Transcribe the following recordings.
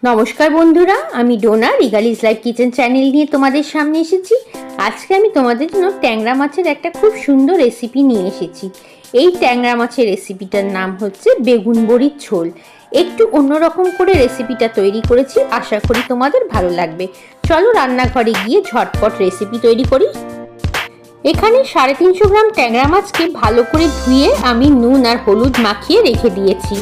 নমস্কার বন্ধুরা, আমি ডোনা রিগালিজ লাইফ কিচেন চ্যানেল নিয়ে তোমাদের সামনে এসেছি। আজকে আমি তোমাদের জন্য ট্যাংরা মাছের একটা খুব সুন্দর রেসিপি নিয়ে এসেছি। এই ট্যাংরা মাছের রেসিপিটার নাম হচ্ছে বেগুন বড়ির ঝোল। একটু অন্যরকম করে রেসিপিটা তৈরি করেছি, আশা করি তোমাদের ভালো লাগবে। চলো রান্নাঘরে গিয়ে ঝটপট রেসিপি তৈরি করি। এখানে 350 গ্রাম ট্যাংরা মাছকে ভালো করে ধুয়ে আমি নুন আর হলুদ মাখিয়ে রেখে দিয়েছি।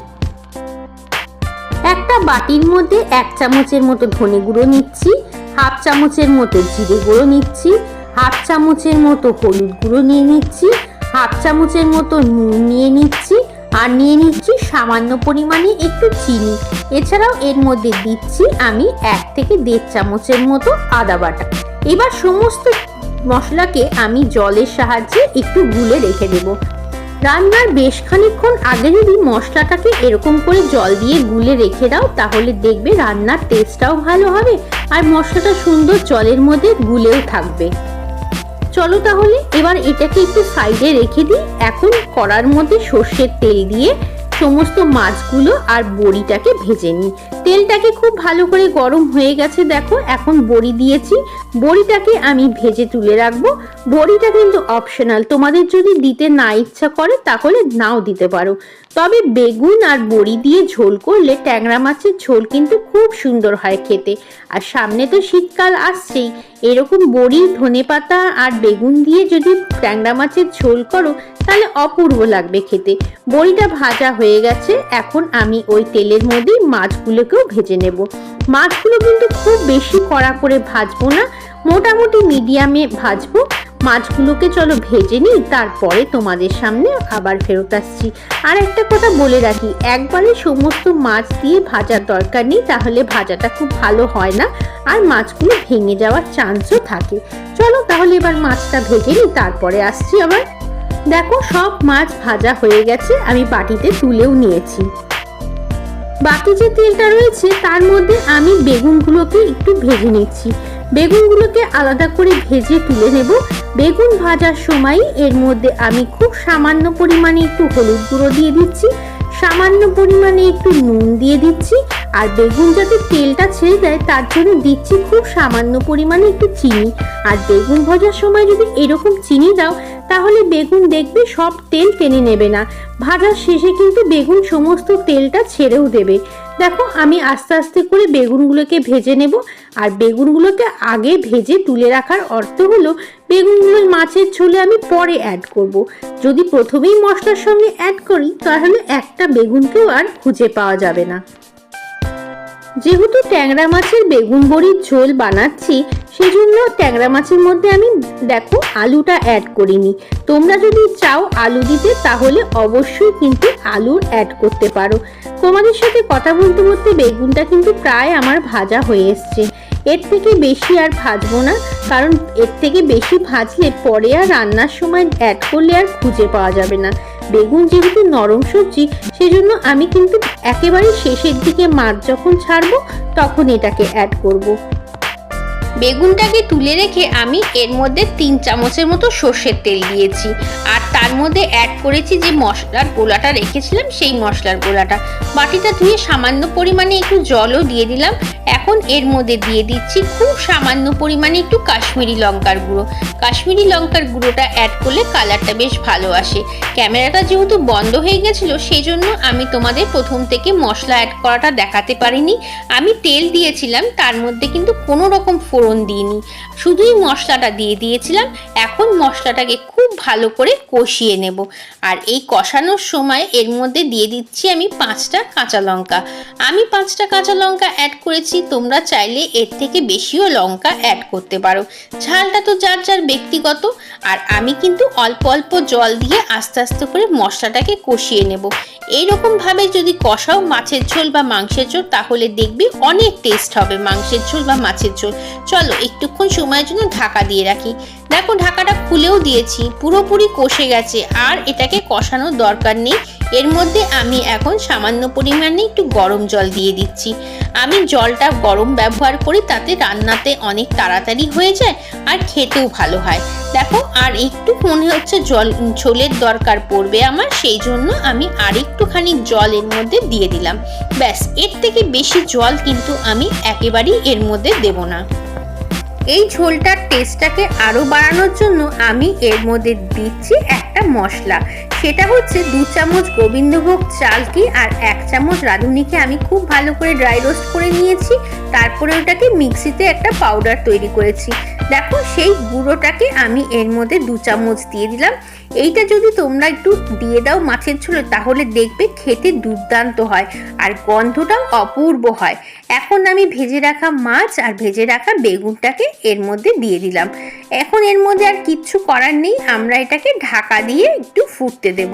একটা বাটির মধ্যে 1 চামচের মতো ধনে গুঁড়ো নিচ্ছি, 1/2 চামচের মতো জিরে গুঁড়ো নিচ্ছি, 1/2 চামচের মতো হলুদ গুঁড়ো নিয়ে নিচ্ছি, 1/2 চামচের মতো নুন নিয়ে নিচ্ছি, আর নিয়ে নিচ্ছি সামান্য পরিমাণে একটু চিনি। এছাড়াও এর মধ্যে দিচ্ছি আমি 1 থেকে 1.5 চামচের মতো আদা বাটা। এবার সমস্ত মশলাকে আমি জলের সাহায্যে একটু গুলে রেখে দেবো। রান্নার বেশ খানিকক্ষণ আগে যদি মশলাটাকে এরকম করে জল দিয়ে গুলে রেখে দাও, তাহলে দেখবে রান্নার টেস্টটাও ভালো হবে আর মশলাটা সুন্দর জলের মধ্যে গুলেও থাকবে। চলো তাহলে এবার এটাকে একটু সাইডে রেখে দিই। এখন কড়ার মধ্যে সর্ষের তেল দিয়ে সমস্ত মাছগুলো আর বড়িটাকে ভেজে নিই। তেলটাকে খুব ভালো করে গরম হয়ে গেছে, দেখো এখন বড়ি দিয়েছি। বড়িটাকে আমি ভেজে তুলে রাখবো। বড়িটা কিন্তু অপশনাল, তোমাদের যদি দিতে না ইচ্ছা করে তাহলে নাও দিতে পারো। তবে বেগুন আর বড়ি দিয়ে ঝোল করলে ট্যাংরা মাছের ঝোল কিন্তু খুব সুন্দর হয় খেতে। আর সামনে তো শীতকাল আসছেই, এরকম বড়ি, ধনেপাতা আর বেগুন দিয়ে যদি ট্যাংরা মাছের ঝোল করো তাহলে অপূর্ব লাগবে খেতে। বড়িটা ভাজা হয়ে গেছে, এখন আমি ওই তেলের মধ্যেই মাছগুলোকেও ভেজে নেব। মাছগুলো কিন্তু খুব বেশি কড়া করে ভাজবো না, মোটামুটি মিডিয়ামে ভাজবো। মাছগুলোকে চলো ভেজে নিই, তারপরে তোমাদের সামনে আবার ফেরত আসছি। আর একটা কথা বলে রাখি, একবারে সমস্ত মাছ দিয়ে ভাজার দরকার নেই, তাহলে ভাজাটা খুব ভালো হয় না আর মাছগুলো ভেঙে যাওয়ার চান্সও থাকে। চলো তাহলে এবার মাছটা ভেজে নিই, তারপরে আসছি আবার। দেখো সব মাছ ভাজা হয়ে গেছে, আমি বাটিতে তুলেও নিয়েছি। বাকি যে তেলটা রয়েছে তার মধ্যে আমি বেগুনগুলোকে একটু ভেজে নিচ্ছি। বেগুনগুলোকে আলাদা করে ভেজে তুলে নেব। বেগুন ভাজার সময় এর মধ্যে আমি খুব সামান্য পরিমাণে একটু হলুদ গুঁড়ো দিয়ে দিচ্ছি, সামান্য পরিমাণে একটু নুন দিয়ে দিচ্ছি, আর বেগুন যাতে তেলটা ছেড়ে দেয় তার জন্য দিচ্ছি খুব সামান্য পরিমাণে একটু চিনি। আর বেগুন ভাজার সময় যদি এরকম চিনি দাও তাহলে বেগুন দেখবে সব তেল টেনে নেবে না, ভাজার শেষে কিন্তু বেগুন সমস্ত তেলটা ছেড়েও দেবে। দেখো আমি আস্তে আস্তে করে বেগুনগুলোকে ভেজে নেব। আর বেগুনগুলোকে আগে ভেজে তুলে রাখার অর্থ হলো বেগুনগুলো মাছের ঝোলে আমি পরে অ্যাড করব। যদি প্রথমেই মশলার সঙ্গে অ্যাড করি তাহলে একটা বেগুনকেও আর খুঁজে পাওয়া যাবে না। যেহেতু ট্যাংরা মাছের বেগুন বড়ির ঝোল বানাচ্ছি, সেজন্য ট্যাংরা মাছের মধ্যে আমি দেখো আলুটা অ্যাড করিনি। তোমরা যদি চাও আলু দিতে তাহলে অবশ্যই কিন্তু আলু অ্যাড করতে পারো। তোমাদের সাথে কথা বলতে বলতে বেগুনটা কিন্তু প্রায় আমার ভাজা হয়ে এসছে। এর থেকে বেশি আর ভাজবো না, কারণ এর থেকে বেশি ভাজলে পরে আর রান্নার সময় অ্যাড করলে আর খুঁজে পাওয়া যাবে না। বেগুন যেহেতু নরম সবজি, সেজন্য আমি কিন্তু একেবারে শেষের দিকে মাছ যখন ছাড়বো তখন এটাকে অ্যাড করব। বেগুনটাকে তুলে রেখে আমি এর মধ্যে 3 চামচের মতো সর্ষের তেল দিয়েছি, আর তার মধ্যে অ্যাড করেছি যে মশলার গোলাটা রেখেছিলাম, সেই মশলার গোলাটা। বাটিটা ধুয়ে সামান্য পরিমাণে একটু জলও দিয়ে দিলাম। এখন এর মধ্যে দিয়ে দিচ্ছি খুব সামান্য পরিমাণে একটু কাশ্মীরি লঙ্কার গুঁড়ো। কাশ্মীরি লঙ্কার গুঁড়োটা অ্যাড করলে কালারটা বেশ ভালো আসে। ক্যামেরাটা যেহেতু বন্ধ হয়ে গেছিলো, সেই জন্য আমি তোমাদের প্রথম থেকে মশলা অ্যাড করাটা দেখাতে পারিনি। আমি তেল দিয়েছিলাম, তার মধ্যে কিন্তু কোনো রকম ফোড়ন দিইনি, শুধুই মশলাটা দিয়ে দিয়েছিলাম। এখন মশলাটাকে খুব ভালো করে কষিয়ে নেব। আর এই কষানোর সময় এর মধ্যে দিয়ে দিচ্ছি আমি 5টা কাঁচা লঙ্কা। আমি 5টা কাঁচা লঙ্কা অ্যাড করেছি, তোমরা চাইলে এর থেকে বেশিও লঙ্কা অ্যাড করতে পারো। ঝালটা তো যার যার ব্যক্তিগত। আর আমি কিন্তু অল্প অল্প জল দিয়ে আস্তে আস্তে করে মশলাটাকে কষিয়ে নেব। এইরকম ভাবে যদি কষাও মাছের ঝোল বা মাংসের ঝোল, তাহলে দেখবি অনেক টেস্ট হবে মাংসের ঝোল বা মাছের ঝোল। চলো একটুক্ষণ সময়ের জন্য ঢাকা দিয়ে রাখি। দেখো ঢাকাটা খুলেও দিয়েছি, পুরোপুরি কষে গেছে, আর এটাকে কষানোর দরকার নেই। এর মধ্যে আমি এখন সামান্য পরিমাণে একটু গরম জল দিয়ে দিচ্ছি। আমি জলটা গরম ব্যবহার করি, তাতে রান্নাতে অনেক তাড়াতাড়ি হয়ে যায় আর খেতেও ভালো হয়। দেখো আর একটু মনে হচ্ছে ঝোলের দরকার পড়বে আমার, সেই জন্য আমি আর একটুখানি জল এর মধ্যে দিয়ে দিলাম। ব্যাস, এর থেকে বেশি জল কিন্তু আমি একেবারেই এর মধ্যে দেব না। এই ঝোলটার টেস্টটাকে আরও বাড়ানোর জন্য আমি এর মধ্যে দিচ্ছি একটা মশলা, সেটা হচ্ছে 2 চামচ গোবিন্দভোগ চালকি আর 1 চামচ রাঁধুনিকে আমি খুব ভালো করে ড্রাই রোস্ট করে নিয়েছি। তারপরে ওটাকে মিক্সিতে একটা পাউডার তৈরি করেছি। দেখো সেই গুঁড়োটাকে আমি এর মধ্যে 2 চামচ দিয়ে দিলাম। এইটা যদি তোমরা একটু দিয়ে দাও মাছের ঝোলে, তাহলে দেখবে খেতে দুর্দান্ত হয় আর গন্ধটাও অপূর্ব হয়। এখন আমি ভেজে রাখা মাছ আর ভেজে রাখা বেগুনটাকে এর মধ্যে দিয়ে দিলাম। এখন এর মধ্যে আর কিচ্ছু করার নেই, আমরা এটাকে ঢাকা দিয়ে একটু ফুটতে দেব।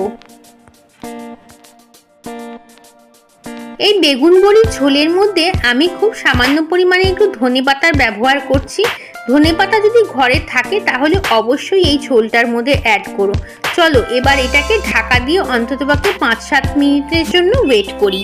এই বেগুন বড়ির ঝোলের মধ্যে আমি খুব সামান্য পরিমাণে একটু ধনেপাতার ব্যবহার করছি। ধনেপাতা যদি ঘরে থাকে তাহলে অবশ্যই এই ঝোলটার মধ্যে অ্যাড করো। চলো এবার এটাকে ঢাকা দিয়ে অন্ততপক্ষে 5-7 মিনিটের জন্য ওয়েট করি।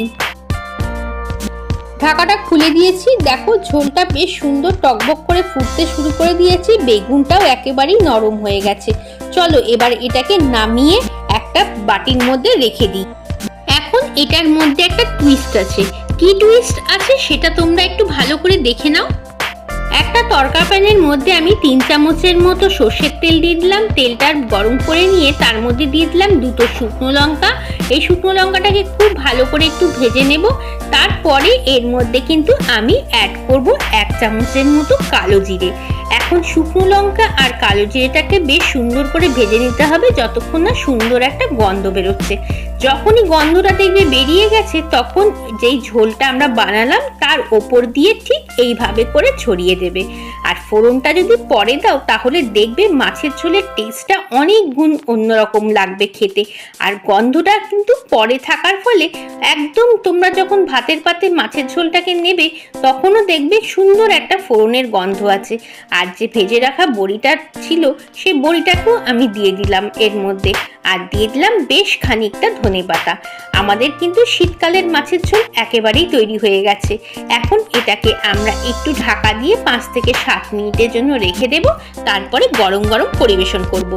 ঢাকাটা খুলে দিয়েছি। দেখো ঝোলটা বেশ সুন্দর টকবক করে ফুটতে শুরু করে দিয়েছি, বেগুনটাও একেবারেই নরম হয়ে গেছে। চলো এবার এটাকে নামিয়ে একটা বাটির মধ্যে রেখে দিই। এখন এটার মধ্যে একটা টুইস্ট আছে। কি টুইস্ট আছে সেটা তোমরা একটু ভালো করে দেখে নাও। একটা তরকা প্যানের মধ্যে আমি 3 চামচের মতো সর্ষের তেল দিয়ে দিলাম। তেলটা গরম করে নিয়ে তার মধ্যে দিয়ে দিলাম 2টো শুকনো লঙ্কা। এই শুকনো লঙ্কাটাকে খুব ভালো করে একটু ভেজে নেব। তারপরে এর মধ্যে কিন্তু আমি অ্যাড করব 1 চামচের মতো কালো জিরে। এখন শুকনো লঙ্কা আর কালো জিরেটাকে বেশ সুন্দর করে ভেজে নিতে হবে যতক্ষণ না সুন্দর একটা গন্ধ বেরোচ্ছে। যখনই গন্ধটা দেখবে বেরিয়ে গেছে, তখন যেই ঝোলটা আমরা বানালাম তার ওপর দিয়ে ঠিক এইভাবে করে ছড়িয়ে দেবে। আর ফোড়নটা যদি পরে দাও তাহলে দেখবে মাছের ঝোলের টেস্টটা অনেক গুণ অন্যরকম লাগবে খেতে। আর গন্ধটা কিন্তু পরে থাকার ফলে একদম তোমরা যখন ভাতের পাতে মাছের ঝোলটাকে নেবে তখনও দেখবে সুন্দর একটা ফোড়নের গন্ধ আছে। আর যে ভেজে রাখা বড়িটা ছিল সেই বড়িটাকেও আমি দিয়ে দিলাম এর মধ্যে, আর দিয়ে দিলাম বেশ খানিকটা ধনেপাতা। আমাদের কিন্তু শীতকালের মাছের ঝোল একেবারেই তৈরি হয়ে গেছে। এখন এটাকে আমরা একটু ঢাকা দিয়ে 5 থেকে 7 মিনিটের জন্য রেখে দেব, তারপরে গরম গরম পরিবেশন করব।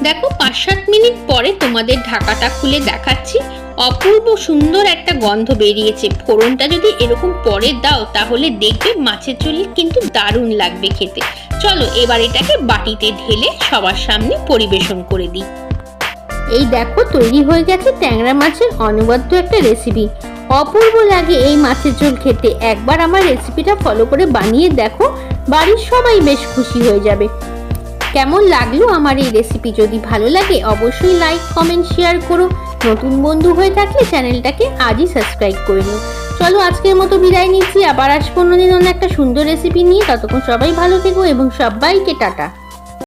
দেখো 5-7 মিনিট পরে তোমাদের ঢাকাটা খুলে দেখাচ্ছি। অপূর্ব সুন্দর একটা গন্ধ বেরিয়েছে। ফোড়নটা যদি এরকম পরে দাও তাহলে দেখবে মাছের ঝোল কিন্তু দারুণ লাগবে খেতে। চলো এবার এটাকে বাটিতে ঢেলে সবার সামনে পরিবেশন করে দিই। এই দেখো তৈরি হয়ে গেছে ট্যাংরা মাছের অনবদ্য একটা রেসিপি। অপূর্ব লাগে এই মাছের ঝোল খেতে। একবার আমার রেসিপিটা ফলো করে বানিয়ে দেখো, বাড়ির সবাই বেশ খুশি হয়ে যাবে। কেমন লাগলো আমার এই রেসিপি? যদি ভালো লাগে অবশ্যই লাইক, কমেন্ট, শেয়ার করো। নতুন বন্ধু হয়ে থাকলে চ্যানেলটাকে আজই সাবস্ক্রাইব করে নিও। চলো আজকের মতো বিদায় নিচ্ছি, আবার আসবো অন্যদিন অন্য একটা সুন্দর রেসিপি নিয়ে। ততক্ষণ সবাই ভালো থেকো এবং সবাইকে টাটা।